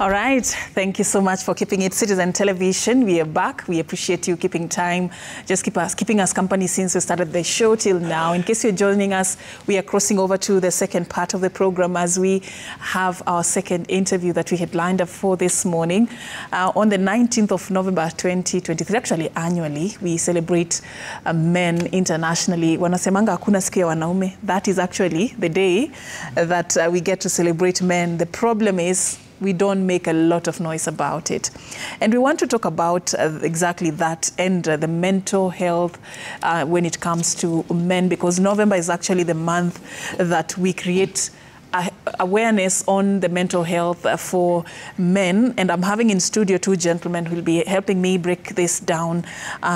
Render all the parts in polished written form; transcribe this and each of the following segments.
All right. Thank you so much for keeping it Citizen Television. We are back. We appreciate you keeping time. Just keeping us company since we started the show till now. In case you're joining us, we are crossing over to the second part of the program as we have our second interview that we had lined up for this morning. On the 19th of November 2023, actually annually, we celebrate men internationally. Wanasemanga hakuna siku ya wanaume. That is actually the day that we get to celebrate men. The problem is we don't make a lot of noise about it. And we want to talk about exactly that and the mental health when it comes to men, because November is actually the month that we create awareness on the mental health for men. And I'm having in studio two gentlemen who will be helping me break this down.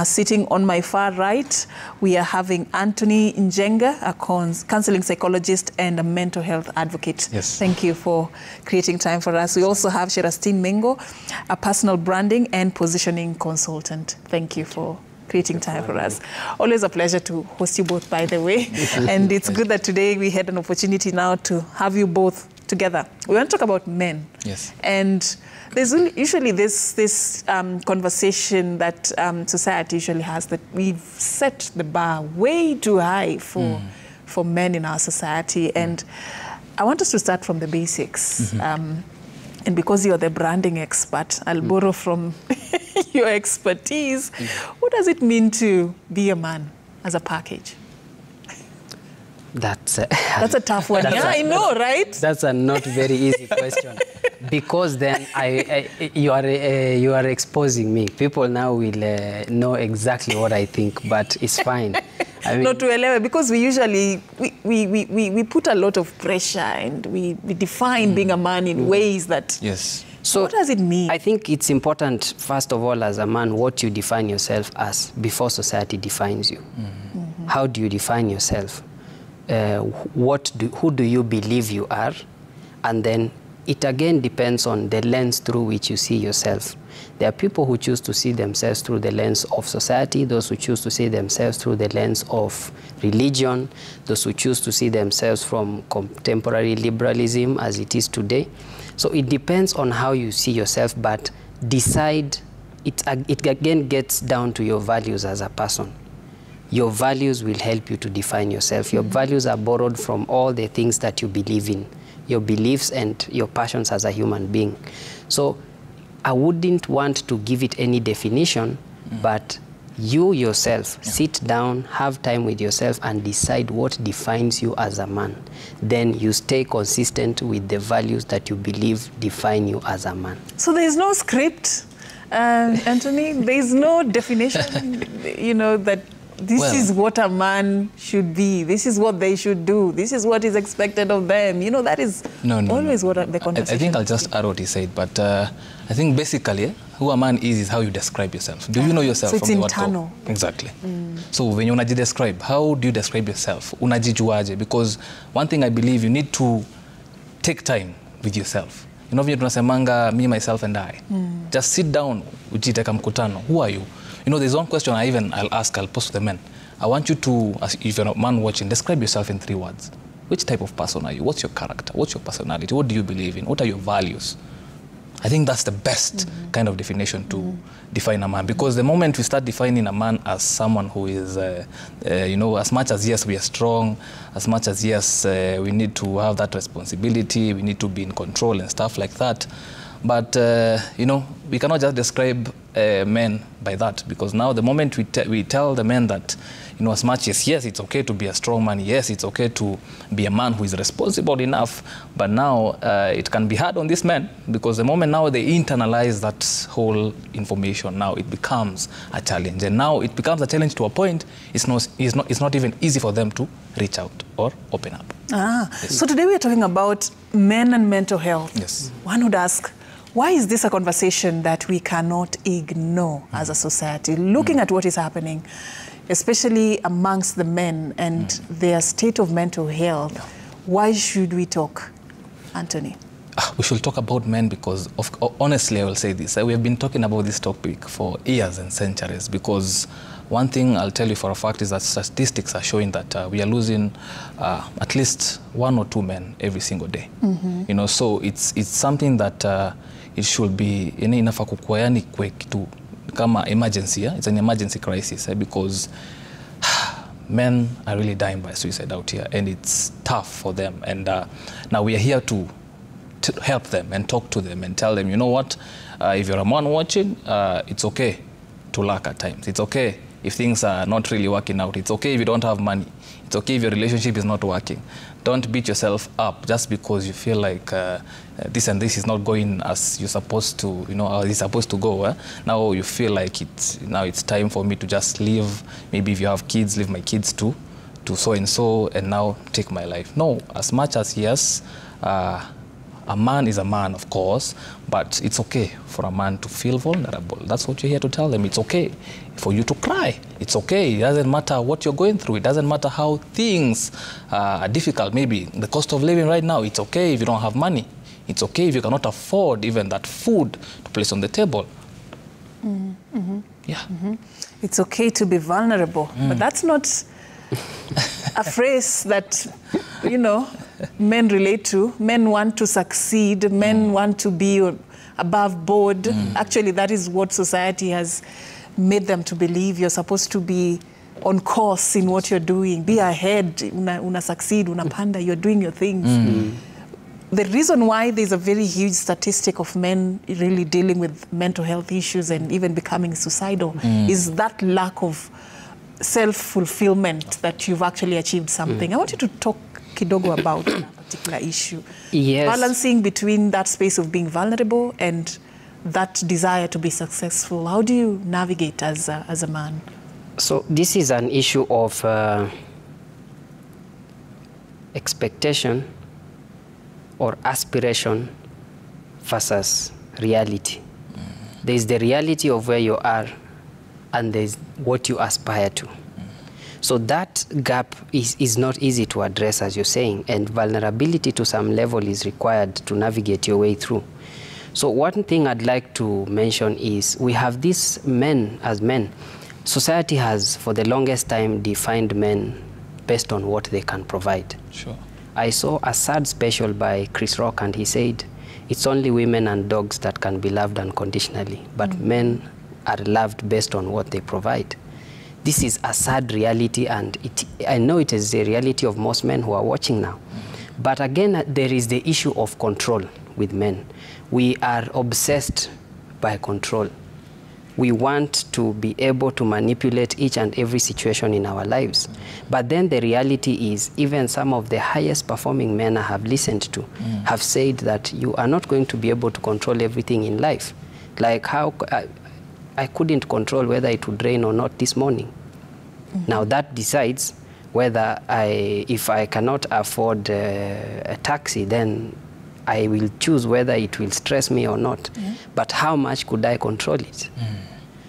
Sitting on my far right, we are having Anthony Njenga, a counseling psychologist and a mental health advocate. Yes. Thank you for creating time for us. We also have Sherastine Mengo, a personal branding and positioning consultant. Thank you for creating time for us. Always a pleasure to host you both, by the way. And it's good that today we had an opportunity now to have you both together. We want to talk about men. Yes. And there's usually this conversation that society usually has, that we've set the bar way too high for men in our society. And I want us to start from the basics. And because you're the branding expert, I'll borrow from your expertise. What does it mean to be a man as a package? That's a tough one. Yeah, I know, right? That's a not very easy question, because then you are exposing me. People now will know exactly what I think, but it's fine. I mean, not to elevate, because we usually we put a lot of pressure and we define being a man in ways that. Yes. So what does it mean? I think it's important, first of all, as a man, what you define yourself as before society defines you. How do you define yourself? Who do you believe you are? And then it again depends on the lens through which you see yourself. There are people who choose to see themselves through the lens of society, those who choose to see themselves through the lens of religion, those who choose to see themselves from contemporary liberalism as it is today. So it depends on how you see yourself, but decide, it again gets down to your values as a person. Your values will help you to define yourself. Your values are borrowed from all the things that you believe in, your beliefs and your passions as a human being. So I wouldn't want to give it any definition, but you yourself sit down, have time with yourself and decide what defines you as a man. Then you stay consistent with the values that you believe define you as a man. So there's no script, Anthony? There's no definition, you know, that this is what a man should be. This is what they should do. This is what is expected of them. You know, that is always what the conversation. I think I'll just add what he said, but I think basically who a man is how you describe yourself. Do you know yourself so from it's the internal. word go? Exactly. So when you describe, how do you describe yourself? Unajijuaje? Because one thing I believe, you need to take time with yourself. You know, when you tunasemanga me, myself and I. Just sit down, ujiteka mkutano. Who are you? You know, there's one question I'll pose to the men. I want you to, if you're a man watching, describe yourself in 3 words. Which type of person are you? What's your character? What's your personality? What do you believe in? What are your values? I think that's the best kind of definition to define a man. Because the moment we start defining a man as someone who is, you know, as much as yes, we are strong, as much as yes, we need to have that responsibility, we need to be in control and stuff like that. But, you know, we cannot just describe men by that, because now the moment we tell the men that, you know, as much as, yes, it's okay to be a strong man, yes, it's okay to be a man who is responsible enough, but now it can be hard on these men, because the moment now they internalize that whole information, now it becomes a challenge. And now it becomes a challenge to a point, it's not even easy for them to reach out or open up. Yes. So today we are talking about men and mental health. Yes. One would ask, why is this a conversation that we cannot ignore as a society, looking at what is happening, especially amongst the men and their state of mental health? Why should we talk, Anthony? We should talk about men because, honestly, I will say this. We have been talking about this topic for years and centuries, because one thing I'll tell you for a fact is that statistics are showing that we are losing at least 1 or 2 men every single day. You know, so it's something that it should be inafaa kukua yani kwe kitu kama emergency. It's an emergency crisis because men are really dying by suicide out here, and it's tough for them. And now we are here to help them and talk to them and tell them, you know what, if you're a man watching, it's okay to lack at times. It's okay if things are not really working out. It's okay if you don't have money. It's okay if your relationship is not working. Don't beat yourself up just because you feel like this and this is not going as you're supposed to, as it's supposed to go. Now you feel like it's time for me to just leave. Maybe if you have kids, leave my kids to so-and-so and now take my life. No, as much as yes, a man is a man, of course, but it's okay for a man to feel vulnerable. That's what you're here to tell them. It's okay for you to cry. It's okay. It doesn't matter what you're going through. It doesn't matter how things are difficult. Maybe the cost of living right now, it's okay if you don't have money. It's okay if you cannot afford even that food to place on the table. Yeah. It's okay to be vulnerable, but that's not a phrase that, men relate to. Men want to succeed. Men want to be above board. Actually, that is what society has made them to believe. You're supposed to be on course in what you're doing. Be ahead. Una succeed. Una panda. You're doing your things. The reason why there's a very huge statistic of men really dealing with mental health issues and even becoming suicidal is that lack of self-fulfillment that you've actually achieved something. I want you to talk kidogo about that particular issue. Yes. Balancing between that space of being vulnerable and that desire to be successful. How do you navigate as a man? So this is an issue of expectation or aspiration versus reality. There is the reality of where you are and there's what you aspire to. So that gap is not easy to address, as you're saying, and vulnerability to some level is required to navigate your way through. So one thing I'd like to mention is we have these men as men. Society has, for the longest time, defined men based on what they can provide. Sure. I saw a sad special by Chris Rock, and he said, it's only women and dogs that can be loved unconditionally, but men are loved based on what they provide. This is a sad reality, and I know it is the reality of most men who are watching now. But again, there is the issue of control with men. We are obsessed by control. We want to be able to manipulate each and every situation in our lives. But then the reality is, even some of the highest performing men I have listened to have said that you are not going to be able to control everything in life. Like how I couldn't control whether it would rain or not this morning. Now that decides whether if I cannot afford a taxi, then I will choose whether it will stress me or not. But how much could I control it?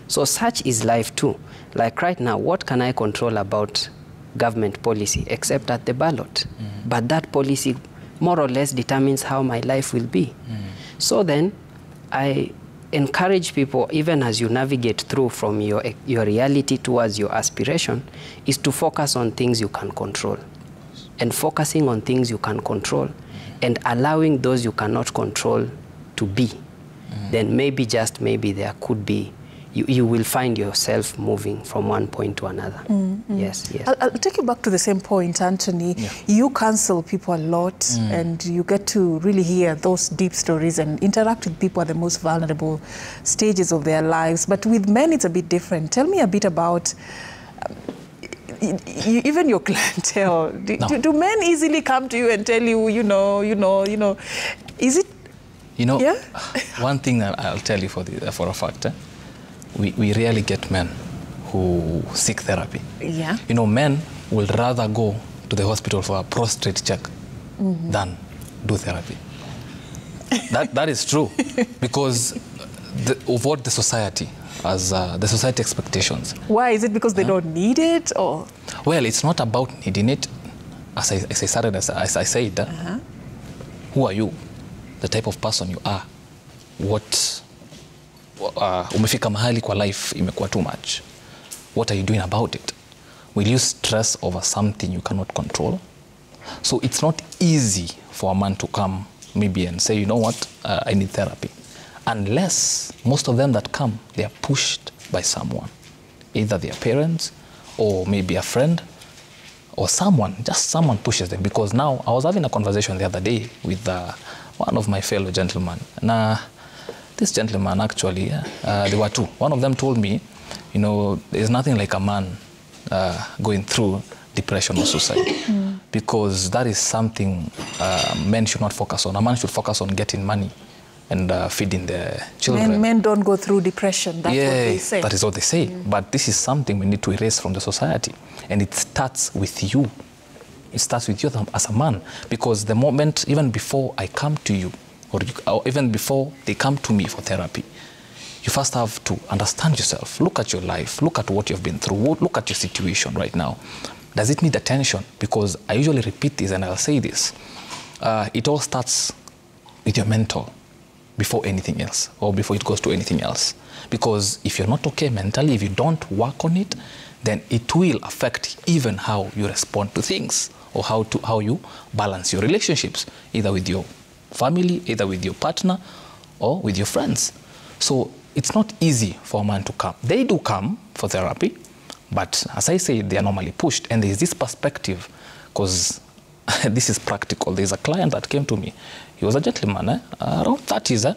So such is life too. Like right now, what can I control about government policy except at the ballot? But that policy more or less determines how my life will be. So then I encourage people, even as you navigate through from your reality towards your aspiration, is to focus on things you can control. And focusing on things you can control and allowing those you cannot control to be. Then maybe, just maybe, there could be, you will find yourself moving from one point to another. Yes, yes. I'll take you back to the same point, Anthony. Yeah. You counsel people a lot, and you get to really hear those deep stories and interact with people at the most vulnerable stages of their lives. But with men, it's a bit different. Tell me a bit about even your clientele. Do men easily come to you and tell you, is it? Yeah? One thing that I'll tell you for a fact, we rarely get men who seek therapy. Yeah. Men will rather go to the hospital for a prostate check than do therapy. That is true, because of what the society, as the society expectations. Why? Is it because they don't need it, or? Well, it's not about needing it. As I said, who are you? The type of person you are. What umefika mahali kwa life imekuwa too much. What are you doing about it? Will you stress over something you cannot control? So it's not easy for a man to come maybe and say, you know what, I need therapy. unless most of them that come, they are pushed by someone, either their parents or maybe a friend or someone, just someone pushes them. Because now, I was having a conversation the other day with one of my fellow gentlemen. And this gentleman, actually, there were two. One of them told me, you know, there's nothing like a man going through depression or suicide. Because that is something men should not focus on. A man should focus on getting money and feeding the children. Men don't go through depression, that's what they say. That is what they say. But this is something we need to erase from the society. And it starts with you. It starts with you as a man. Because the moment, even before I come to you, or even before they come to me for therapy, you first have to understand yourself. Look at your life. Look at what you've been through. Look at your situation right now. Does it need attention? Because I usually repeat this and I'll say this. It all starts with your mental before anything else, or before it goes to anything else. Because if you're not okay mentally, if you don't work on it, then it will affect even how you respond to things, or how you balance your relationships, either with your family, either with your partner, or with your friends. So it's not easy for a man to come. They do come for therapy, but as I say, they are normally pushed. And there's this perspective, because this is practical. There's a client that came to me. He was a gentleman, around 30s,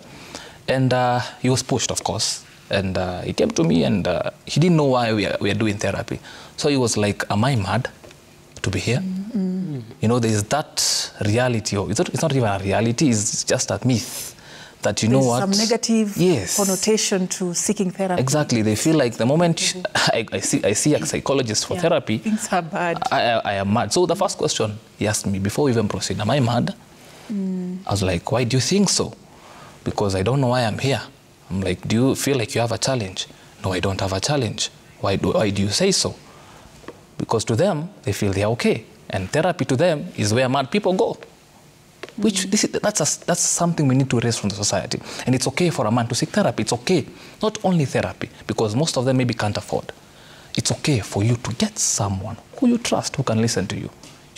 and he was pushed, of course. And he came to me, and he didn't know why we are doing therapy. So he was like, am I mad to be here? You know, there's that reality. It's not even a reality, it's just a myth. That you know what? Some negative connotation to seeking therapy. Exactly. They feel like the moment I see a psychologist for therapy, things are bad. I am mad. So the first question he asked me before we even proceed, am I mad? I was like, why do you think so? Because I don't know why I'm here. I'm like, do you feel like you have a challenge? No, I don't have a challenge. Why do you say so? Because to them, they feel they're okay. And therapy to them is where mad people go. That's something we need to erase from the society. And it's okay for a man to seek therapy. It's okay. Not only therapy, because most of them maybe can't afford. It's okay for you to get someone who you trust, who can listen to you.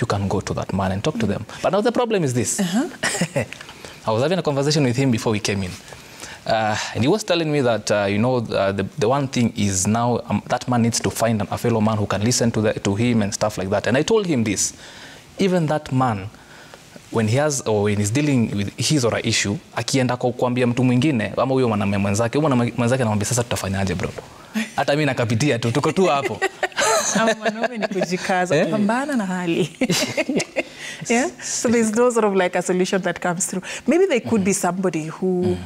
You can go to that man and talk to them. But now the problem is this. I was having a conversation with him before we came in. And he was telling me that, the one thing is now that man needs to find a fellow man who can listen to him and stuff like that. And I told him this. Even that man, when he's dealing with his or her issue, akienda kuambia mtu mwingine, ama huyo mwanamume mwenzake, anamwambia sasa tutafanyaje bro? Hata mimi nakapitia tu, tuko tu hapo. Mwanaume ni kujikaza, kupambana na hali. Yeah? So there's no sort of like a solution that comes through. Maybe there could be somebody who,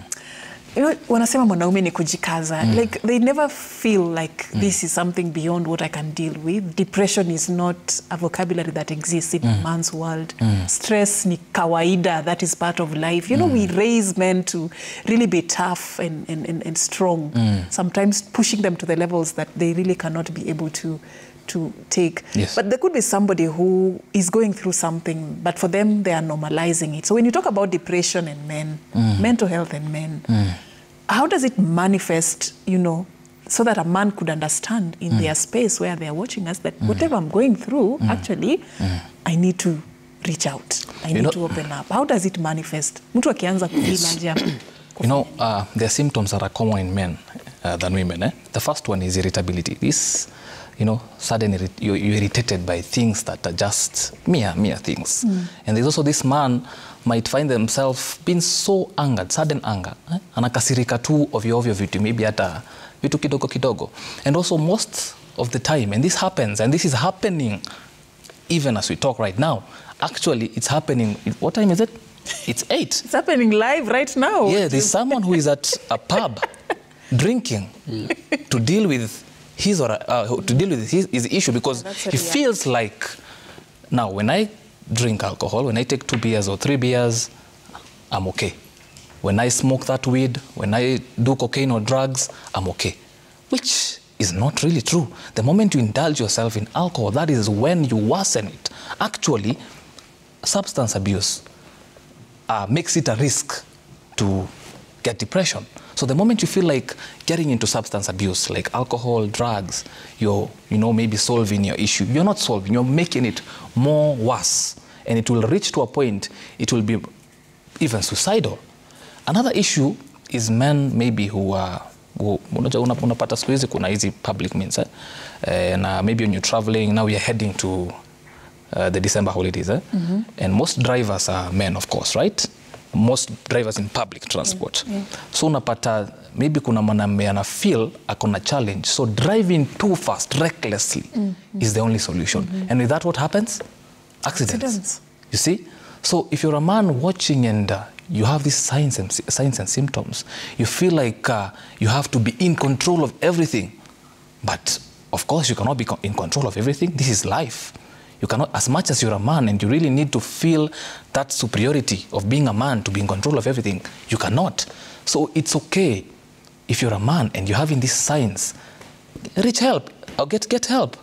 you know, wanasema mwanaume ni kujikaza. Like they never feel like this is something beyond what I can deal with. Depression is not a vocabulary that exists in a man's world. Stress ni kawaida, that is part of life. You know, we raise men to really be tough and strong. Sometimes pushing them to the levels that they really cannot be able to take. Yes. But there could be somebody who is going through something, but for them, they are normalizing it. So when you talk about depression and men, mental health and men, how does it manifest, you know, so that a man could understand in their space where they are watching us that whatever I'm going through, actually, I need to reach out. I need to open up. How does it manifest? Mtu akianza kuhila You know, there are symptoms that are common in men than women. The first one is irritability. This, you know, suddenly you're irritated by things that are just mere things. And there's also this man might find themselves being so angered, sudden anger. Anakasirika tu ovyo vitu, maybe hata vitu kidogo. And also most of the time, and this happens, and this is happening even as we talk right now. Actually, it's happening, what time is it? It's 8. It's happening live right now. Yeah, there's someone who is at a pub drinking to deal with his issue, because he feels like, now when I drink alcohol, when I take 2 beers or 3 beers, I'm okay. When I smoke that weed, when I do cocaine or drugs, I'm okay. Which is not really true. The moment you indulge yourself in alcohol, that is when you worsen it. Actually, substance abuse makes it a risk to get depression. So the moment you feel like getting into substance abuse, like alcohol, drugs, you're, maybe solving your issue. You're not solving, you're making it more worse. And it will reach to a point, it will be even suicidal. Another issue is men maybe who are unapata siku hizi kuna hizi public means na maybe when you're traveling, now you're heading to the December holidays and most drivers are men, of course, right? Most drivers in public transport. So unapata maybe kuna mwanamume ana feel akona challenge, so driving too fast recklessly is the only solution. And with that, what happens? Accidents. You see? So if you're a man watching and you have these signs and symptoms, you feel like you have to be in control of everything. But of course, you cannot be in control of everything. This is life. You cannot, as much as you're a man and you really need to feel that superiority of being a man to be in control of everything, you cannot. So it's okay if you're a man and you're having these signs, reach help or get help.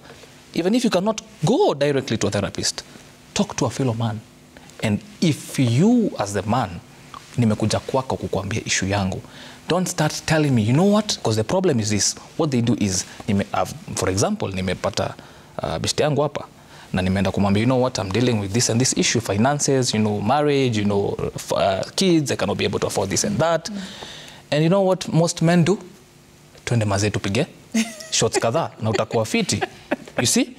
Even if you cannot go directly to a therapist, talk to a fellow man. And if you as the man, nimekuja kwako kukuambia issue yangu, don't start telling me, you know what, because the problem is this. What they do is, for example, nimepata beshte yangu hapa, na nimeenda kumwambia, you know what, I'm dealing with this and this issue, finances, you know, marriage, you know, kids, I cannot be able to afford this and that. And you know what most men do? Twende mazee tupige shots kadhaa na utakuwa fiti. You see?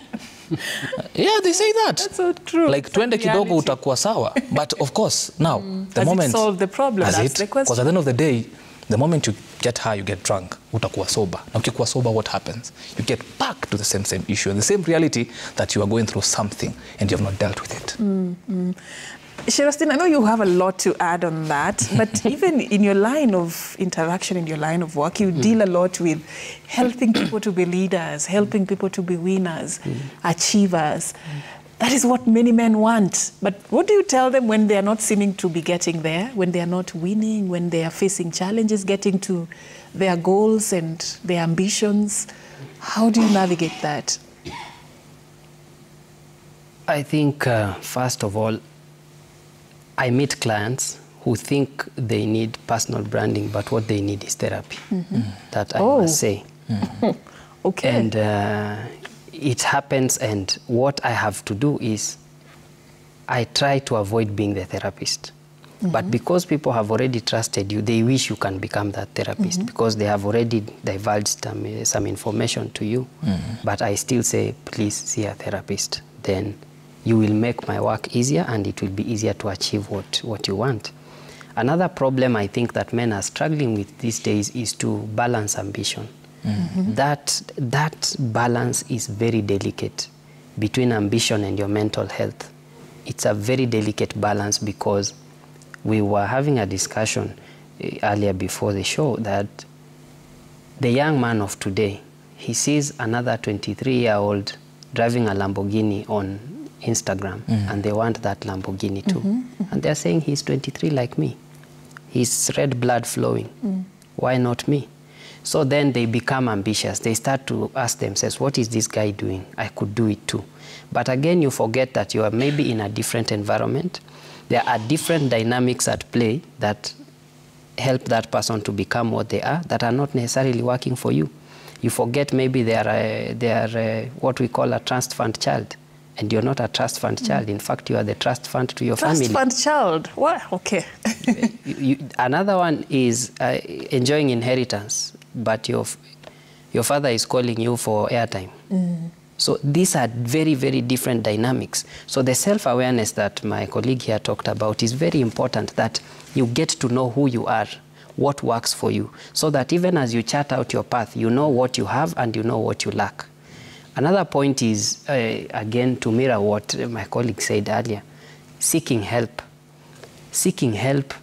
Yeah, they say that. That's so true. Like twende kidogo utakuwa sawa. But of course, now, the moment... Does it solve the problem? That's the question. Because at the end of the day, the moment you get high, you get drunk, utakuwa sober. Now, ukikuwa sober, what happens? You get back to the same issue, the same reality that you are going through something and you have not dealt with it. Sherastine, I know you have a lot to add on that, but even in your line of interaction, in your line of work, you deal a lot with helping people to be leaders, helping people to be winners, achievers. That is what many men want. But what do you tell them when they are not seeming to be getting there, when they are not winning, when they are facing challenges, getting to their goals and their ambitions? How do you navigate that? I think, first of all, I meet clients who think they need personal branding, but what they need is therapy. That I must say. Okay. And it happens, and what I have to do is I try to avoid being the therapist. But because people have already trusted you, they wish you can become that therapist because they have already divulged some information to you. But I still say, please see a therapist. Then you will make my work easier and it will be easier to achieve what you want. Another problem I think that men are struggling with these days is to balance ambition. That balance is very delicate between ambition and your mental health. It's a very delicate balance because we were having a discussion earlier before the show that the young man of today, he sees another 23-year-old driving a Lamborghini on Instagram and they want that Lamborghini too. And they're saying he's 23 like me. He's red blood flowing. Why not me? So then they become ambitious. They start to ask themselves, what is this guy doing? I could do it too. But again, you forget that you are maybe in a different environment. There are different dynamics at play that help that person to become what they are that are not necessarily working for you. You forget maybe they are what we call a trust fund child. And you're not a trust fund child. In fact, you are the trust fund to your family. Trust fund child? What? Okay. Another one is enjoying inheritance, but your father is calling you for airtime. So these are very, very different dynamics. So the self-awareness that my colleague here talked about is very important, that you get to know who you are, what works for you, so that even as you chart out your path, you know what you have and you know what you lack. Another point is, again, to mirror what my colleague said earlier, seeking help. Seeking help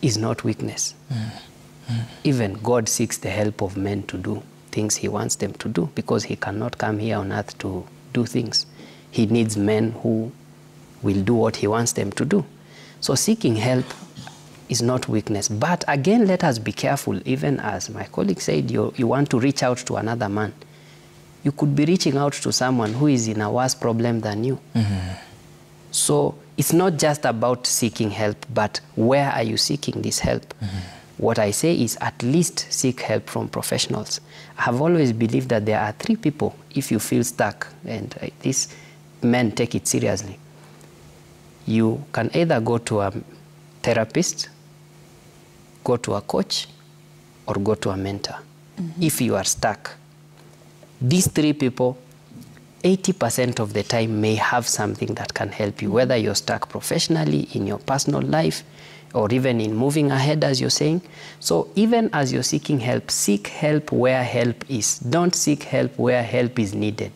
is not weakness. Even God seeks the help of men to do things he wants them to do because he cannot come here on earth to do things. He needs men who will do what he wants them to do. So seeking help is not weakness. But again, let us be careful. Even as my colleague said, you want to reach out to another man. You could be reaching out to someone who is in a worse problem than you. So it's not just about seeking help, but where are you seeking this help? What I say is at least seek help from professionals. I have always believed that there are three people if you feel stuck, and these men take it seriously. You can either go to a therapist, go to a coach, or go to a mentor. If you are stuck, these three people, 80% of the time may have something that can help you, whether you're stuck professionally, in your personal life, or even in moving ahead, as you're saying. So even as you're seeking help, seek help where help is. Don't seek help where help is needed.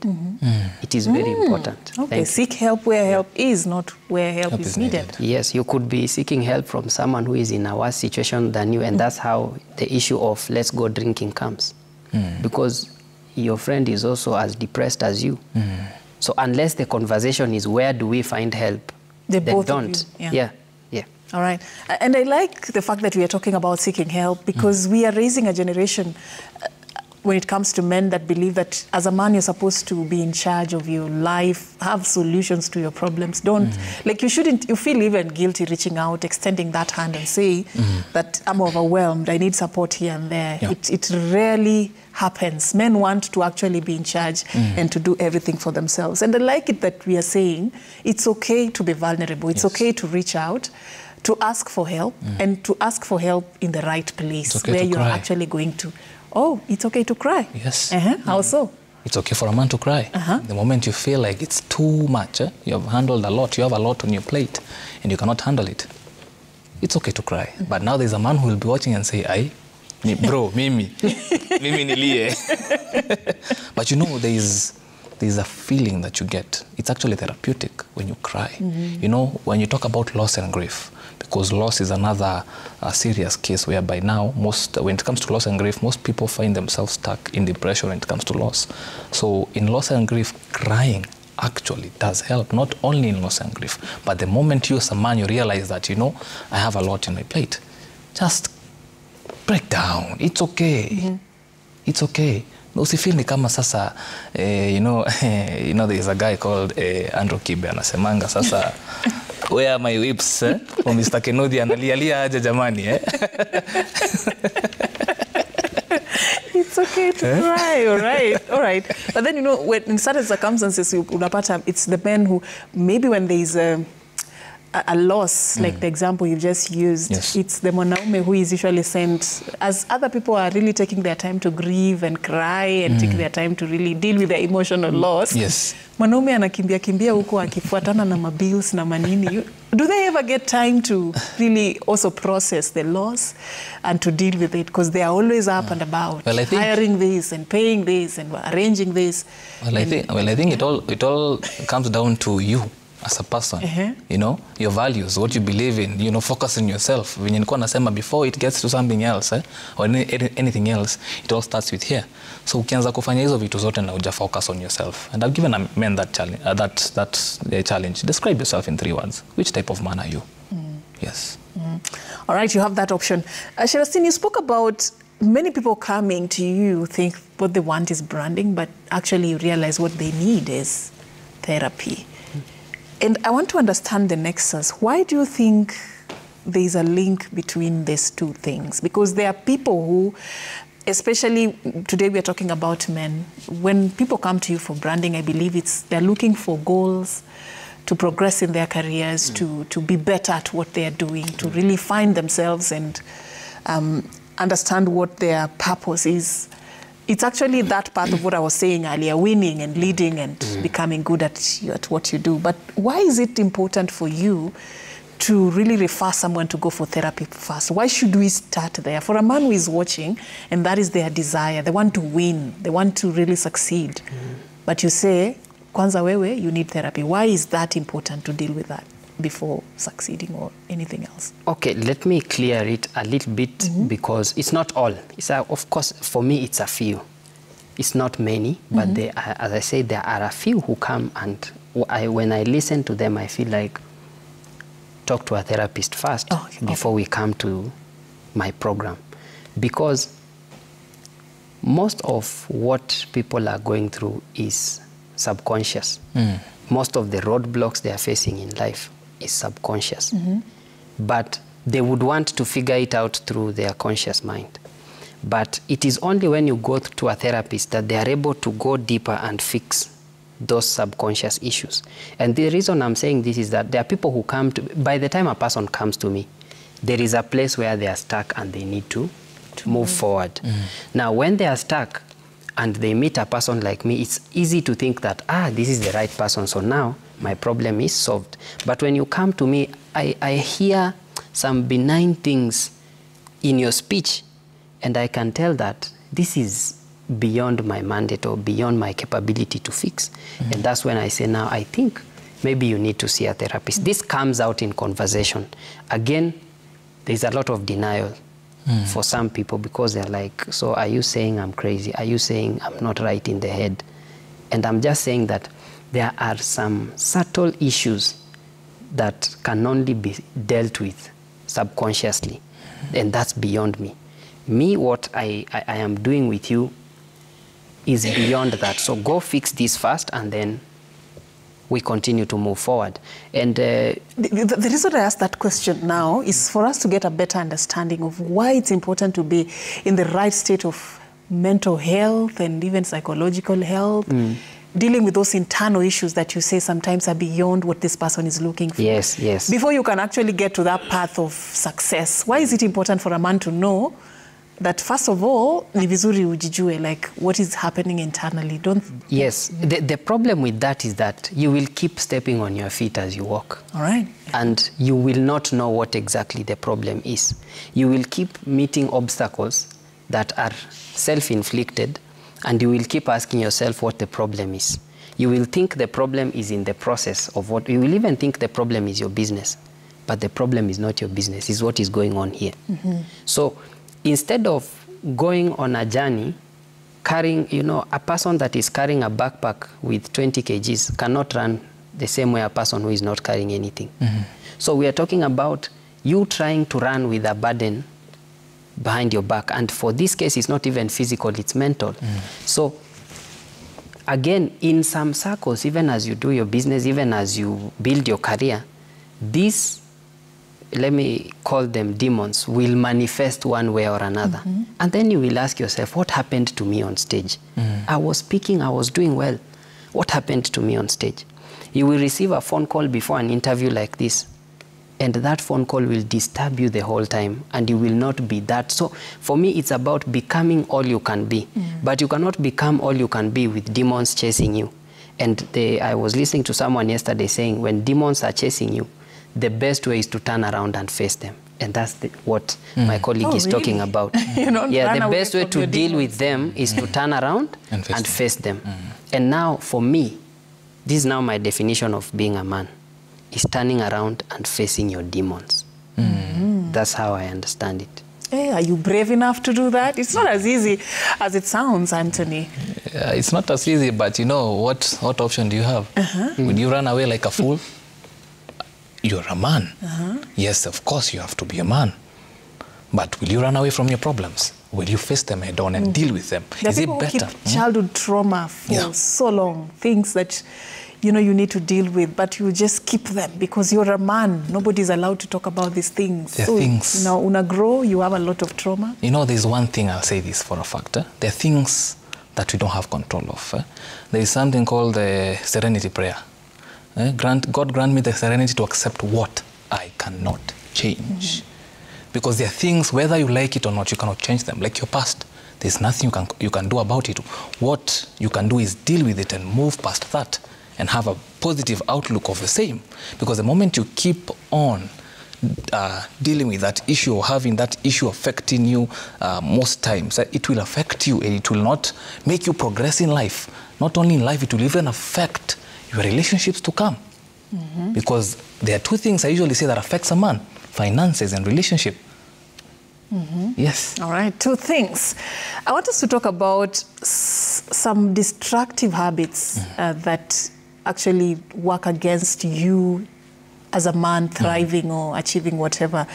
It is very important. Okay, seek help where help is, not where help is needed. Yes, you could be seeking help from someone who is in a worse situation than you, and that's how the issue of let's go drinking comes. Because your friend is also as depressed as you. So unless the conversation is where do we find help, They then both don't. Yeah. All right. And I like the fact that we are talking about seeking help, because we are raising a generation when it comes to men that believe that as a man, you're supposed to be in charge of your life, have solutions to your problems. Don't, like, you feel even guilty reaching out, extending that hand and say that I'm overwhelmed, I need support here and there. Yeah. It rarely happens. Men want to actually be in charge and to do everything for themselves. And I like it that we are saying it's okay to be vulnerable. It's okay to reach out, to ask for help, and to ask for help in the right place where you're actually going to. Oh, it's okay to cry. Yes. How so? It's okay for a man to cry. The moment you feel like it's too much, you have handled a lot, you have a lot on your plate, and you cannot handle it, it's okay to cry. But now there's a man who will be watching and say, "Ay, bro, mimi nilie." But you know, there's a feeling that you get. It's actually therapeutic when you cry. You know, when you talk about loss and grief, because loss is another serious case whereby now when it comes to loss and grief, most people find themselves stuck in depression when it comes to loss. So in loss and grief, crying actually does help, not only in loss and grief, but the moment you as a man, you realize that, you know, I have a lot on my plate, just break down. It's okay. It's okay. Usifeel ni kama sasa, you know, there is a guy called Andrew Kibe, anasemanga sasa, where are my whips? Or Mr. Kenodi analia aje jamani, It's okay to cry, all right. But then, you know, when in certain circumstances, it's the men who, maybe when there is a loss, like the example you just used, it's the mwanaume who is usually sent, as other people are really taking their time to grieve and cry and take their time to really deal with their emotional loss. Yes. Mwanaume anakimbia huko akifuatana na mabills na manini. Do they ever get time to really also process the loss and to deal with it? Because they are always up and about, hiring this and paying this and arranging this. Well, I think it all comes down to you as a person, you know, your values, what you believe in, you know, focus on yourself. When you nasema before it gets to something else, or anything else, it all starts with here. So ukianza kufanya hizo vitu zote na uja focus on yourself. And I've given men that challenge, that challenge. Describe yourself in 3 words. Which type of man are you? Yes. All right, you have that option. Sherastine, you spoke about many people coming to you think what they want is branding, but actually you realize what they need is therapy. And I want to understand the nexus. Why do you think there is a link between these two things? Because there are people who, especially today we are talking about men, when people come to you for branding, I believe they're looking for goals, to progress in their careers, to be better at what they are doing, to really find themselves and understand what their purpose is. It's actually that part of what I was saying earlier, winning and leading and becoming good at what you do. But why is it important for you to really refer someone to go for therapy first? Why should we start there? For a man who is watching, and that is their desire, they want to win, they want to really succeed. But you say, kwanza wewe, you need therapy. Why is that important to deal with that before succeeding or anything else? Okay, let me clear it a little bit because it's not all. Of course, for me, it's a few. It's not many, but as I say, there are a few who come and when I listen to them, I feel like talk to a therapist first before we come to my program. Because most of what people are going through is subconscious. Most of the roadblocks they are facing in life is subconscious. But they would want to figure it out through their conscious mind. But it is only when you go to a therapist that they are able to go deeper and fix those subconscious issues. And the reason I'm saying this is that there are people who come to, by the time a person comes to me, there is a place where they are stuck and they need to move forward. Now, when they are stuck and they meet a person like me, it's easy to think that, this is the right person, so now my problem is solved. But when you come to me, I hear some benign things in your speech, and I can tell that this is beyond my mandate or beyond my capability to fix. And that's when I say, now I think maybe you need to see a therapist. This comes out in conversation. Again, there's a lot of denial for some people, because they're like, so are you saying I'm crazy? Are you saying I'm not right in the head? And I'm just saying that there are some subtle issues that can only be dealt with subconsciously, and that's beyond me. Me, what I am doing with you is beyond that. So go fix this first, and then we continue to move forward. And the reason I asked that question now is for us to get a better understanding of why it's important to be in the right state of mental health and even psychological health, dealing with those internal issues that you say sometimes are beyond what this person is looking for. Yes, yes. Before you can actually get to that path of success, why is it important for a man to know that, first of all, ni vizuri ujijue, like what is happening internally? Yes, the problem with that is that you will keep stepping on your feet as you walk. All right. And you will not know what exactly the problem is. You will keep meeting obstacles that are self-inflicted, and you will keep asking yourself what the problem is. You will think the problem is in the process of what, you will even think the problem is your business, but the problem is not your business, it's what is going on here. So instead of going on a journey, carrying, a person that is carrying a backpack with 20 kgs cannot run the same way a person who is not carrying anything. So we are talking about you trying to run with a burden behind your back. And for this case, it's not even physical, it's mental. So again, in some circles, even as you do your business, even as you build your career, these, let me call them demons, will manifest one way or another. And then you will ask yourself, what happened to me on stage? I was speaking, I was doing well. What happened to me on stage? You will receive a phone call before an interview like this, and that phone call will disturb you the whole time, and you will not be that. So for me, it's about becoming all you can be. But you cannot become all you can be with demons chasing you. And I was listening to someone yesterday saying, when demons are chasing you, the best way is to turn around and face them. And that's what my colleague is talking about. Yeah, the best way to deal with them is to turn around and face them. And now, for me, this is now my definition of being a man, is turning around and facing your demons. That's how I understand it. Hey, are you brave enough to do that? It's not as easy as it sounds, Anthony. It's not as easy, but what option do you have? Would you run away like a fool? You're a man. Yes, of course, you have to be a man. But will you run away from your problems? Will you face them head on and deal with them? Is it better? Keep childhood trauma for so long, things that you need to deal with, but you just keep them because you're a man. Nobody's allowed to talk about these things. There are things. Una grow, you have a lot of trauma. There's one thing, I'll say this for a fact. There are things that we don't have control of. There is something called the serenity prayer. God grant me the serenity to accept what I cannot change. Because there are things, whether you like it or not, you cannot change them. Like your past, there's nothing you can do about it. What you can do is deal with it and move past that and have a positive outlook of the same. Because the moment you keep on dealing with that issue or having that issue affecting you most times, it will affect you and it will not make you progress in life. Not only in life, it will even affect your relationships to come. Because there are two things I usually say that affects a man: finances and relationship. Yes. All right, two things. I want us to talk about some destructive habits that actually work against you as a man thriving or achieving whatever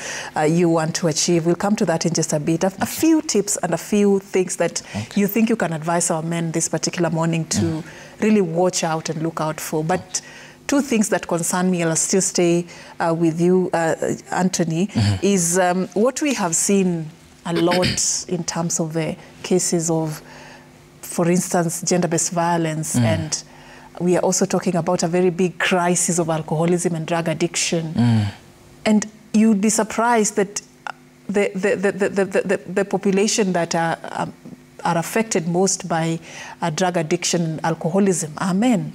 you want to achieve. We'll come to that in just a bit. A few tips and a few things that you think you can advise our men this particular morning to really watch out and look out for. But two things that concern me, I'll still stay with you, Anthony, is what we have seen a lot in terms of the cases of, for instance, gender-based violence, and we are also talking about a very big crisis of alcoholism and drug addiction. And you'd be surprised that the population that are affected most by drug addiction and alcoholism are men.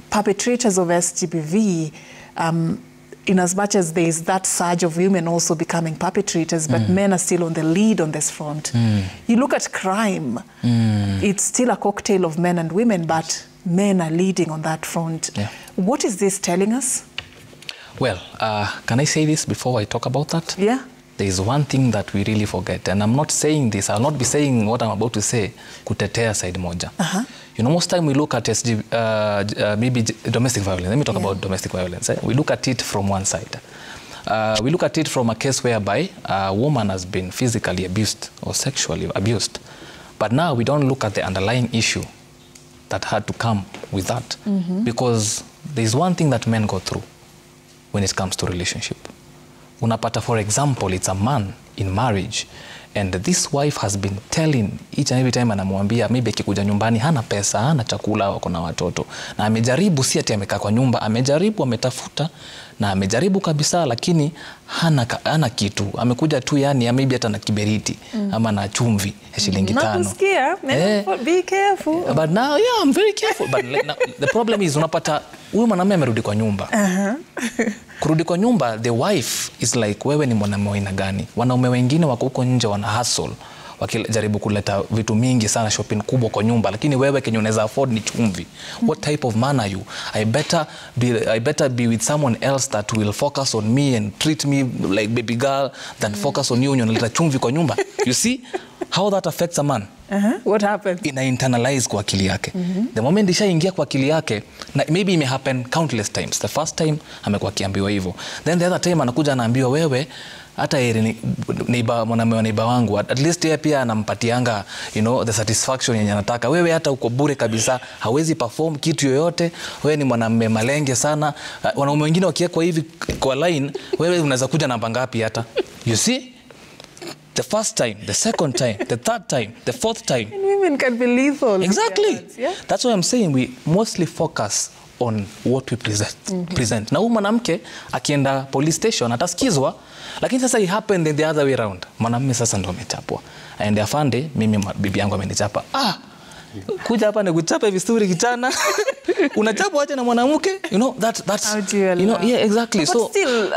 Perpetrators of SGBV, in as much as there is that surge of women also becoming perpetrators, but men are still on the lead on this front. You look at crime, it's still a cocktail of men and women, but men are leading on that front. Yeah. What is this telling us? Well, can I say this before I talk about that? Yeah. There is one thing that we really forget, and I'm not saying this, I'll not be saying what I'm about to say, kutetea side moja. You know, most time we look at maybe domestic violence. Let me talk about domestic violence. We look at it from one side. We look at it from a case whereby a woman has been physically abused or sexually abused. But now we don't look at the underlying issue that had to come with that. Because there's one thing that men go through when it comes to relationship. Unapata, for example, it's a man in marriage, and this wife has been telling each and every time anamwambia maybe akikuja nyumbani hana pesa, hana chakula, wako na watoto. Na amejaribu, si ati amekaa kwa nyumba, amejaribu, ametafuta na amejaribu kabisa, lakini hana kitu. Amekuja tu yani maybe hata na kiberiti ama na chumvi ya shilingi 5. Nakusikia, be careful. But now, yeah, I'm very careful. But now, the problem is unapata huyu mwanamume amerudi kwa nyumba. Kurudi kwa nyumba, the wife is like, wewe ni mwanamume wa aina gani? Wanaume wengine wako huko nje wana hustle, wakijaribu kuleta vitu mingi sana, shopping kubwa kwa nyumba, lakini wewe kenye unaweza afford ni chumvi. What type of man are you? I better be with someone else that will focus on me and treat me like baby girl than focus on you unaleta chumvi kwa nyumba. You see how that affects a man? What happens? Ina internalize kwa akili yake. The moment ishaingia kwa akili yake, na maybe it may happen countless times. The first time amekuwa akiambiwa hivyo, then the other time anakuja anaambiwa wewe hata neighbor, mwanamume wa neighbor wangu, at least yeye pia anampatianga, you know, the satisfaction yenye anataka. Wewe hata uko bure kabisa, hawezi perform kitu yoyote, wewe ni mwanamume malenge sana. Wanaume wengine wakiwekwa hivi kwa line, wewe unaweza kuja namba ngapi hata? You see? The first time, the second time, the third time, the fourth time. And women can be lethal. Exactly. Yeah? That's why I'm saying we mostly focus on what we present. Na huyu mwanamke akienda police station atasikizwa, lakini sasa it happened the other way around. Mwanamume sasa ndo amechapwa. Aende afande, mimi bibi yangu amenichapa. Kuja hapa nikuchape vizuri kijana. Unachapwa acha na mwanamke, you know, that's how do you know, yeah, exactly. But so still,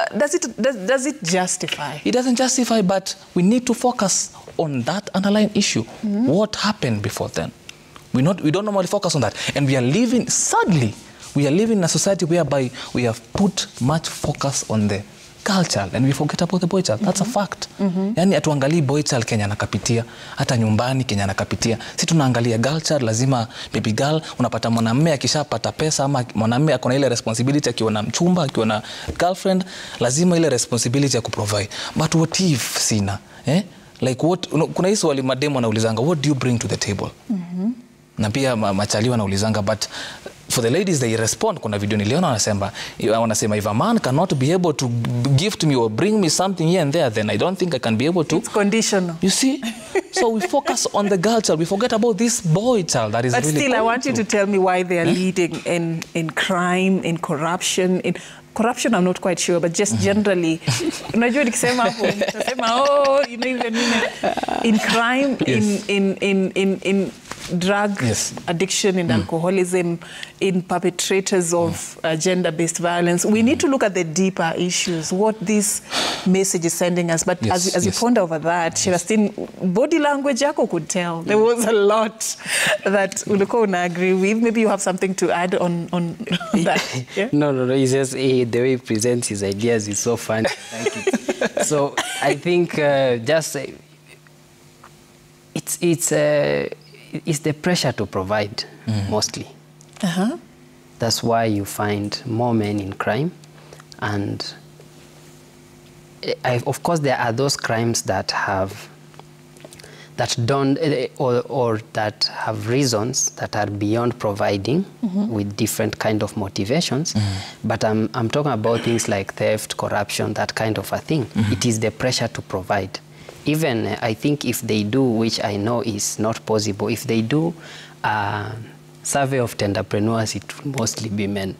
does it justify? It doesn't justify, but we need to focus on that underlying issue. What happened before then? We don't normally focus on that, and we are living, sadly, we are living in a society whereby we have put much focus on the girl child and we forget about the boy child. That's a fact. Yani atuangalii boy child Kenya anakapitia, hata nyumbani Kenya anakapitia. Si tunaangalia girl child, lazima baby girl. Unapata mwanamume akishapata pesa ama mwanamume akona ile responsibility akiwa na mchumba, akiwa na girlfriend, lazima ile responsibility ya kuprovide. But what if sina? Like what, kuna hizo wali mademo anaulizanga, what do you bring to the table? Na pia machaliwa anaulizanga, but for the ladies they respond. Kuna video niliona wanasema if a man cannot be able to give to me or bring me something here and there, then I don't think I can be able to. It's conditional. You see? So we focus on the girl child. We forget about this boy child that is but really still, I want you to tell me why they are leading in crime, in corruption, corruption I'm not quite sure, but just generally, unajua nikisema hapo nitasema in crime, in drug addiction, in alcoholism, in perpetrators of gender-based violence. We need to look at the deeper issues, what this message is sending us. But as you ponder over that, Sherastine, body language yako could tell. There was a lot that ulikuwa una agree with. Maybe you have something to add on that. Yeah? No. It's just the way he presents his ideas is so fun. Thank you. So I think it's the pressure to provide mostly. That's why you find more men in crime, and of course there are those crimes that don't or that have reasons that are beyond providing with different kind of motivations. But I'm talking about things like theft, corruption, that kind of a thing. It is the pressure to provide. Even I think if they do, which I know is not possible, if they do a survey of entrepreneurs, it will mostly be men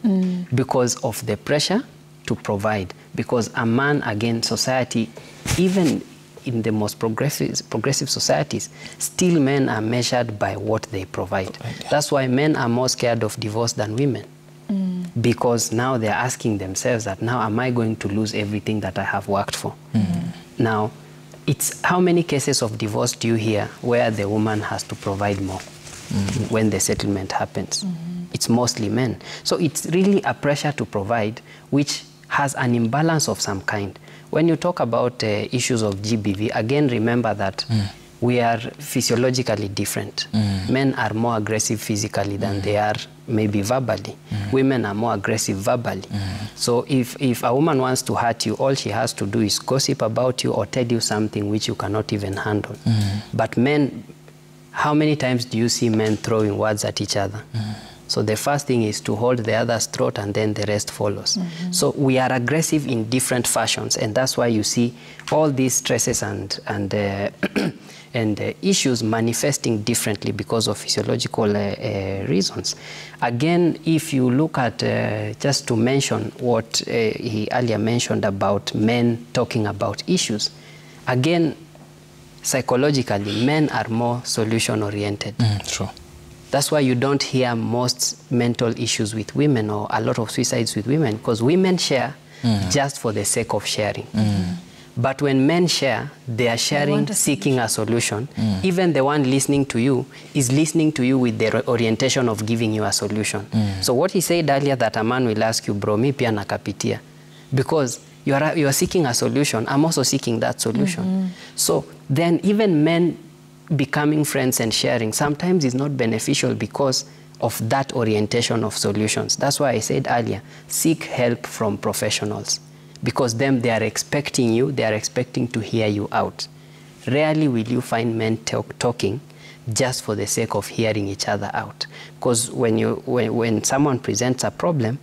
because of the pressure to provide. Because a man, again, society, even in the most progressive societies, still men are measured by what they provide. That's why men are more scared of divorce than women. Because now they're asking themselves that, now am I going to lose everything that I have worked for? Now, it's how many cases of divorce do you hear where the woman has to provide more when the settlement happens? It's mostly men. So it's really a pressure to provide, which has an imbalance of some kind. When you talk about issues of GBV, again, remember that we are physiologically different. Men are more aggressive physically than they are maybe verbally. Women are more aggressive verbally. So if a woman wants to hurt you, all she has to do is gossip about you or tell you something which you cannot even handle. But men, how many times do you see men throwing words at each other? So the first thing is to hold the other's throat, and then the rest follows. So we are aggressive in different fashions, and that's why you see all these stresses and issues manifesting differently because of physiological reasons. Again, if you look at, just to mention what he earlier mentioned about men talking about issues, again, psychologically, men are more solution-oriented. True. That's why you don't hear most mental issues with women or a lot of suicides with women, because women share just for the sake of sharing. But when men share, they are sharing, seeking a solution. Even the one listening to you is listening to you with the orientation of giving you a solution. So what he said earlier, that a man will ask you, bro, mi pia nakapitia, because you are seeking a solution, I'm also seeking that solution. So then even men becoming friends and sharing sometimes is not beneficial because of that orientation of solutions. That's why I said earlier, seek help from professionals, because them, they are expecting you, they are expecting to hear you out. Rarely will you find men talking just for the sake of hearing each other out. Because when someone presents a problem,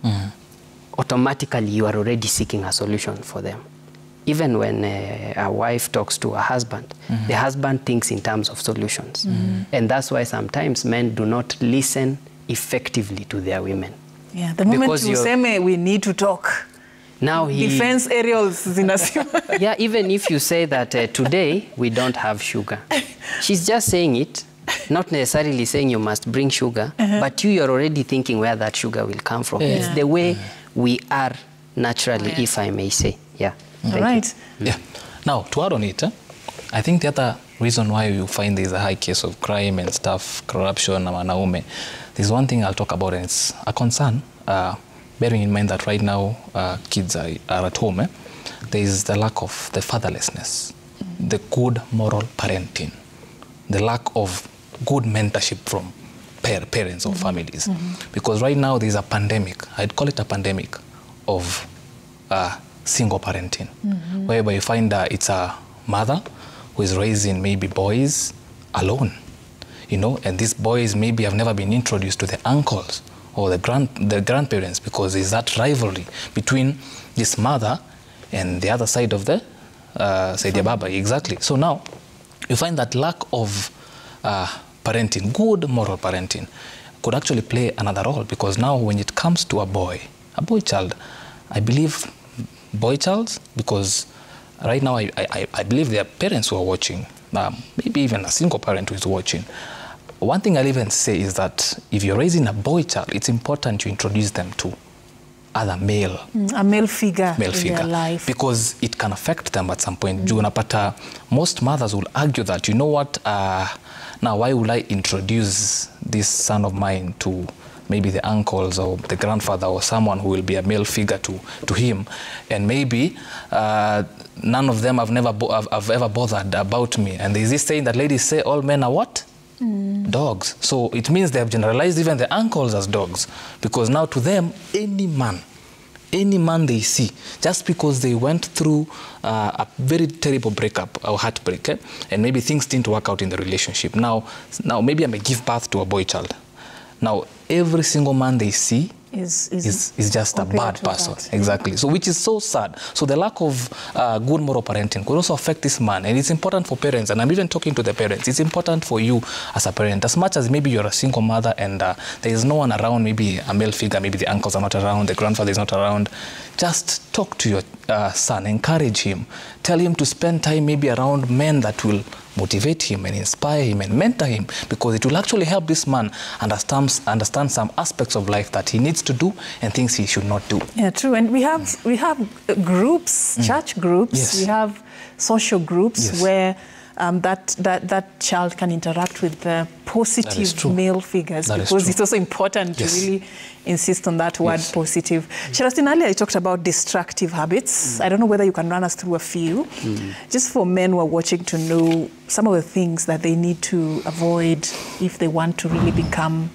automatically you are already seeking a solution for them. Even when a wife talks to a husband, the husband thinks in terms of solutions. And that's why sometimes men do not listen effectively to their women. Yeah, the moment you say, we need to talk. Now defense aerials. Yeah, even if you say that today we don't have sugar, she's just saying it, not necessarily saying you must bring sugar, but you're already thinking where that sugar will come from. It's the way we are naturally, if I may say. Yeah. All right. Yeah. Now, to add on it, I think the other reason why you find there's a high case of crime and stuff, corruption, wanaume, there's one thing I'll talk about, and it's a concern, bearing in mind that right now kids are at home. There is the lack of the fatherlessness, the good moral parenting, the lack of good mentorship from parents or families. Because right now there's a pandemic, I'd call it a pandemic of single parenting, whereby you find that it's a mother who is raising maybe boys alone, you know, and these boys maybe have never been introduced to the uncles or the grandparents, because there's that rivalry between this mother and the other side of the Saidia Baba. Exactly. So now you find that lack of parenting, good moral parenting, could actually play another role, because now when it comes to a boy child, I believe boy child, because right now I believe there are parents who are watching, maybe even a single parent who is watching. One thing I'll even say is that if you're raising a boy child, it's important to introduce them to other male figure in their life, because it can affect them at some point. Most mothers will argue that, you know what, now why would I introduce this son of mine to maybe the uncles or the grandfather or someone who will be a male figure to him, and maybe none of them have ever bothered about me. And there's this saying that ladies say all men are what? Dogs. So it means they have generalized even the uncles as dogs, because now to them, any man they see, just because they went through a very terrible breakup or heartbreak, and maybe things didn't work out in the relationship. Now maybe I may give birth to a boy child. Now, every single man they see is just a bad person. Exactly. So which is so sad. So the lack of good moral parenting could also affect this man. And it's important for parents, and I'm even talking to the parents, it's important for you as a parent, as much as maybe you're a single mother and there is no one around, maybe a male figure, maybe the uncles are not around, the grandfather is not around, just talk to your son, encourage him, tell him to spend time maybe around men that will motivate him and inspire him and mentor him, because it will actually help this man understand some aspects of life that he needs to do and things he should not do. Yeah, true. And we have groups, church groups, Yes. we have social groups, Yes. where that child can interact with the positive male figures, because it's also important to really insist on that word positive. Sharastin, earlier I talked about destructive habits. I don't know whether you can run us through a few, just for men who are watching to know some of the things that they need to avoid if they want to really become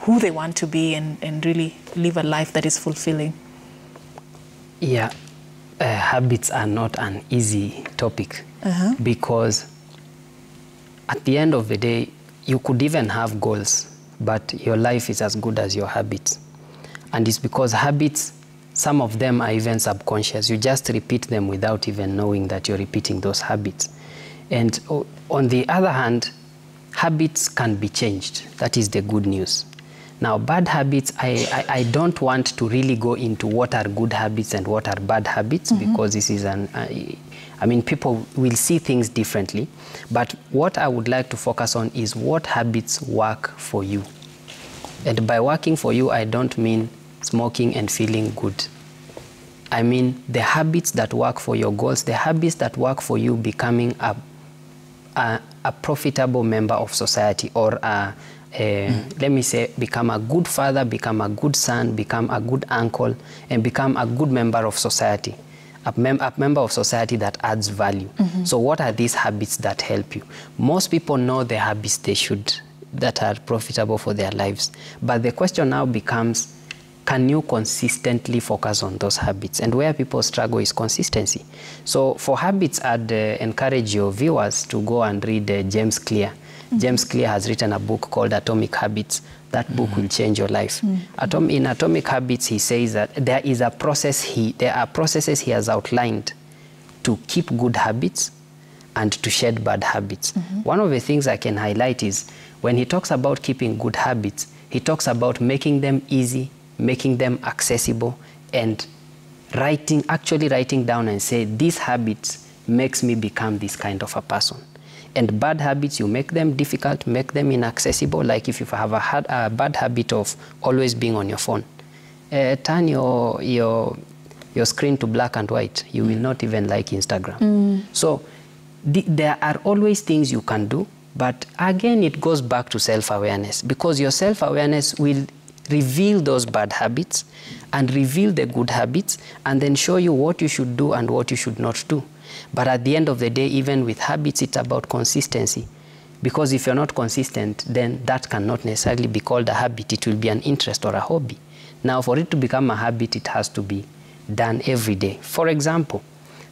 who they want to be and really live a life that is fulfilling. Yeah, habits are not an easy topic because at the end of the day, you could even have goals, but your life is as good as your habits. And it's because habits, some of them are even subconscious. You just repeat them without even knowing that you're repeating those habits. And on the other hand, habits can be changed. That is the good news. Now, bad habits, I don't want to really go into what are good habits and what are bad habits, because this is I mean, people will see things differently. But what I would like to focus on is what habits work for you. And by working for you, I don't mean smoking and feeling good. I mean the habits that work for your goals, the habits that work for you becoming a profitable member of society, or let me say, become a good father, become a good son, become a good uncle, and become a good member of society. A member of society that adds value. So what are these habits that help you? Most people know the habits that are profitable for their lives. But the question now becomes, can you consistently focus on those habits? And where people struggle is consistency. So for habits, I'd encourage your viewers to go and read James Clear. James Clear has written a book called Atomic Habits. That book will change your life. In Atomic Habits, he says that there are processes he has outlined to keep good habits and to shed bad habits. One of the things I can highlight is when he talks about keeping good habits, he talks about making them easy, making them accessible, and actually writing down and say, these habits makes me become this kind of a person. And bad habits, you make them difficult, make them inaccessible. Like if you have a bad habit of always being on your phone, turn your screen to black and white. You will not even like Instagram. So there are always things you can do, but again, it goes back to self-awareness, because your self-awareness will reveal those bad habits and reveal the good habits, and then show you what you should do and what you should not do. But at the end of the day, even with habits, it's about consistency. Because if you're not consistent, then that cannot necessarily be called a habit. It will be an interest or a hobby. Now, for it to become a habit, it has to be done every day. For example,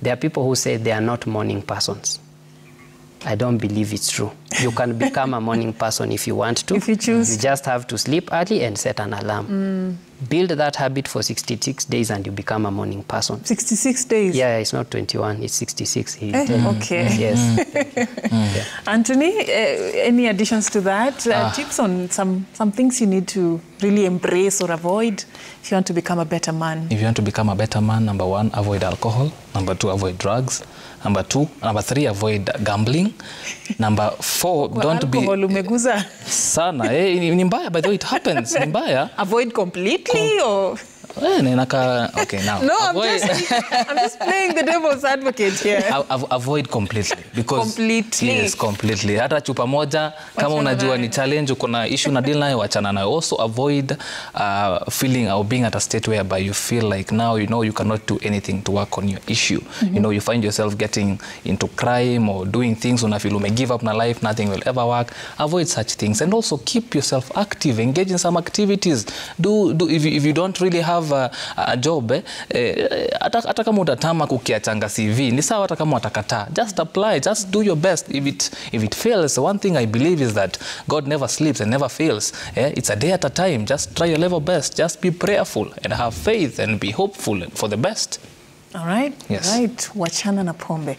there are people who say they are not morning persons. I don't believe it's true. You can become a morning person if you want to. If you choose. You just have to sleep early and set an alarm. Build that habit for 66 days and you become a morning person. 66 days? Yeah, it's not 21, it's 66. Okay. Yes. Anthony, any additions to that? Tips on some things you need to really embrace or avoid if you want to become a better man? If you want to become a better man, number 1, avoid alcohol. Number 2, avoid drugs. Number 3, avoid gambling. Number 4, don't be... Alcohol umeguza. Sana, ni mbaya, by the way, it happens. Ni mbaya. Avoid completely or... Okay, now. No, I'm just playing the devil's advocate here. Avoid completely. Because completely. Yes, completely. Hata chupa moja, kama unajua ni challenge, uko na issue na deal nayo, wachana nayo. Also avoid feeling or being at a state whereby you feel like now you cannot do anything to work on your issue. You find yourself getting into crime or doing things when you feel you give up na life, nothing will ever work. Avoid such things. And also keep yourself active. Engage in some activities. If you don't really have have a job, hata kama utatama kukiachanga CV, ni sawa hata kama utakataa. Just apply, just do your best. If it fails, one thing I believe is that God never sleeps and never fails. It's a day at a time. Just try your level best. Just be prayerful and have faith and be hopeful for the best. All right. Yes. Right. Wachana na pombe.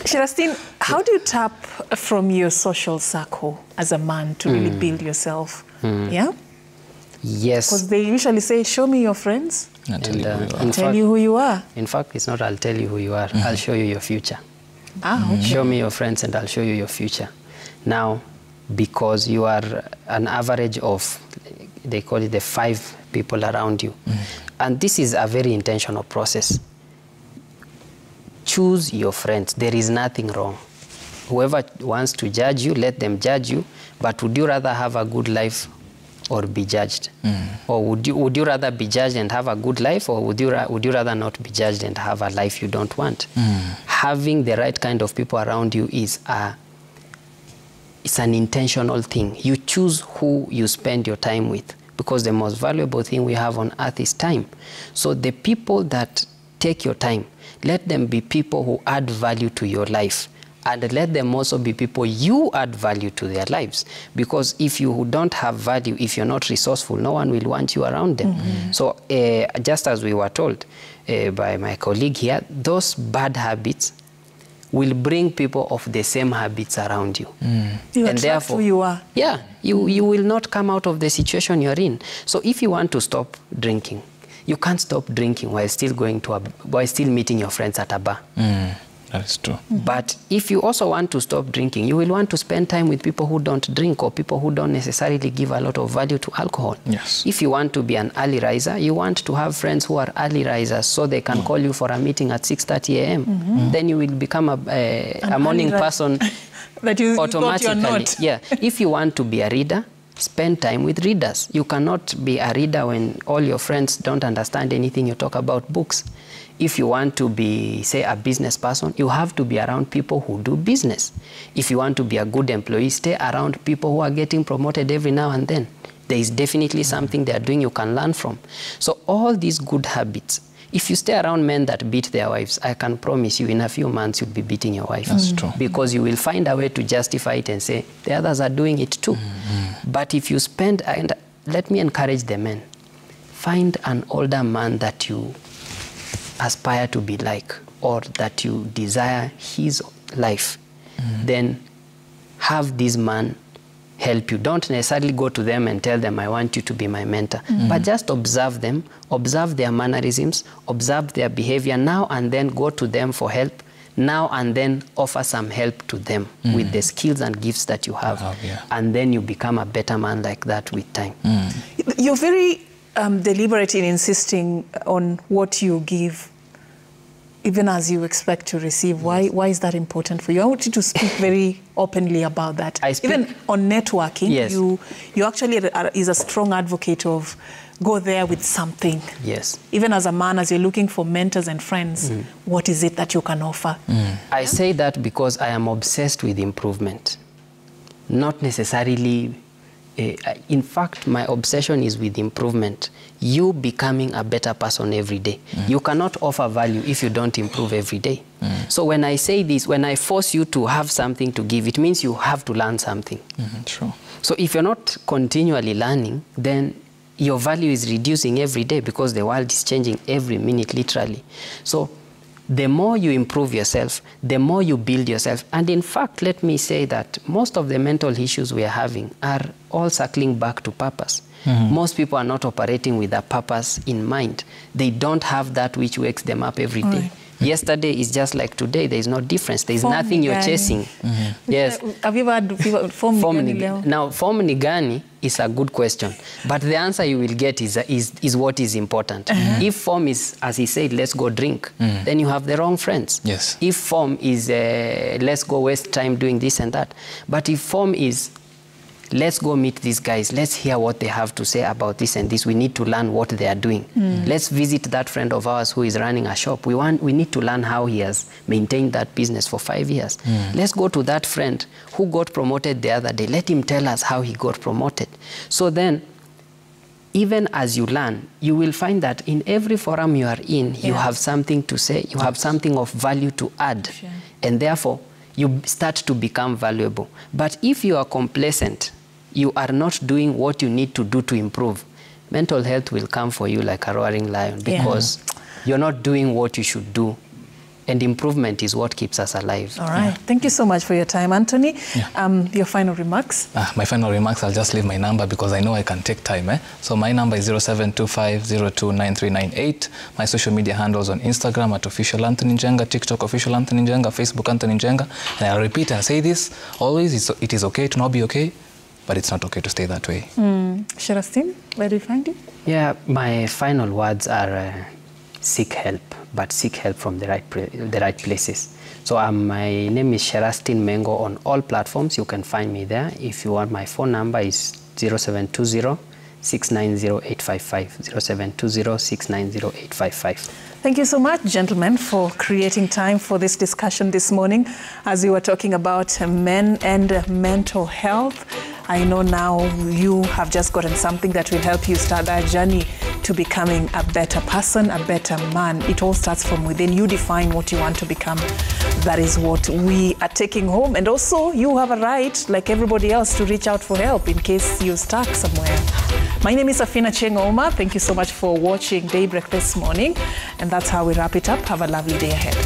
Sherastine, how do you tap from your social circle as a man to really build yourself? Yeah? Yes. Because they usually say, show me your friends. I'll I'll tell you who you are. In fact, it's not I'll tell you who you are. I'll show you your future. Okay. Show me your friends and I'll show you your future. Now, because you are an average of, they call it the 5 people around you. And this is a very intentional process. Choose your friends. There is nothing wrong. Whoever wants to judge you, let them judge you. But would you rather have a good life or be judged? Or would you rather be judged and have a good life, or would you rather not be judged and have a life you don't want? Having the right kind of people around you is it's an intentional thing. You choose who you spend your time with, because the most valuable thing we have on earth is time. So the people that take your time, let them be people who add value to your life. And let them also be people you add value to their lives. Because if you don't have value, if you're not resourceful, no one will want you around them. So just as we were told by my colleague here, those bad habits will bring people of the same habits around you. You and therefore, who you are. Yeah, you will not come out of the situation you're in. So if you want to stop drinking, you can't stop drinking while still meeting your friends at a bar. That is true. But if you also want to stop drinking, you will want to spend time with people who don't drink, or people who don't necessarily give a lot of value to alcohol. Yes. If you want to be an early riser, you want to have friends who are early risers, so they can call you for a meeting at 6:30 a.m. Then you will become a morning person that you automatically. You're not. Yeah. If you want to be a reader, spend time with readers. You cannot be a reader when all your friends don't understand anything you talk about books. If you want to be, say, a business person, you have to be around people who do business. If you want to be a good employee, stay around people who are getting promoted every now and then. There is definitely something they are doing you can learn from. So all these good habits, if you stay around men that beat their wives, I can promise you in a few months you'll be beating your wife. That's true. Because you will find a way to justify it and say, the others are doing it too. But if you spend, and let me encourage the men, find an older man that you aspire to be like, or that you desire his life, then have this man help you. Don't necessarily go to them and tell them, I want you to be my mentor. But just observe them, observe their mannerisms, observe their behavior now and then, go to them for help. Now and then offer some help to them with the skills and gifts that you have. And then you become a better man like that with time. You're very deliberate in insisting on what you give, even as you expect to receive. Why is that important for you? I want you to speak very openly about that. Even on networking, yes. you actually is a strong advocate of go there with something. Yes. Even as a man, as you're looking for mentors and friends, what is it that you can offer? I say that because I am obsessed with improvement. Not necessarily, in fact, my obsession is with improvement. You becoming a better person every day. You cannot offer value if you don't improve every day. So when I say this, when I force you to have something to give, it means you have to learn something. True. So if you're not continually learning, then your value is reducing every day, because the world is changing every minute, literally. So the more you improve yourself, the more you build yourself. And in fact, let me say that most of the mental issues we are having are all circling back to purpose. Most people are not operating with a purpose in mind. They don't have that which wakes them up every day. Yesterday is just like today. There is no difference. There is nothing you're chasing. Yes. Have you ever had form ni gani? Now, form ni gani is a good question. But the answer you will get is what is important. If form is, as he said, let's go drink, then you have the wrong friends. Yes. If form is, let's go waste time doing this and that. But if form is, let's go meet these guys, let's hear what they have to say about this and this, we need to learn what they are doing. Let's visit that friend of ours who is running a shop. We need to learn how he has maintained that business for 5 years. Let's go to that friend who got promoted the other day. Let him tell us how he got promoted. So then even as you learn, you will find that in every forum you are in, you have something to say, you have something of value to add, and therefore you start to become valuable. But if you are complacent, you are not doing what you need to do to improve, mental health will come for you like a roaring lion, because you're not doing what you should do. And improvement is what keeps us alive. All right. Thank you so much for your time, Anthony. Your final remarks? My final remarks, I'll just leave my number because I know I can take time. So my number is 0725029398. My social media handles on Instagram at official Anthony Njenga, TikTok official Anthony Njenga, Facebook Anthony Njenga. And I'll repeat and say this always, it is okay to not be okay, but it's not okay to stay that way. Sherastine, where do we find you? Yeah, my final words are seek help, but seek help from the right places. So my name is Sherastine Mengo on all platforms. You can find me there. If you want, my phone number is 0720-690-855. 0720-690-855. Thank you so much, gentlemen, for creating time for this discussion this morning as we were talking about men and mental health. I know now you have just gotten something that will help you start that journey to becoming a better person, a better man. It all starts from within. You define what you want to become. That is what we are taking home. And also, you have a right, like everybody else, to reach out for help in case you're stuck somewhere. My name is Afina Chengoma. Thank you so much for watching Daybreak this morning. And that's how we wrap it up. Have a lovely day ahead.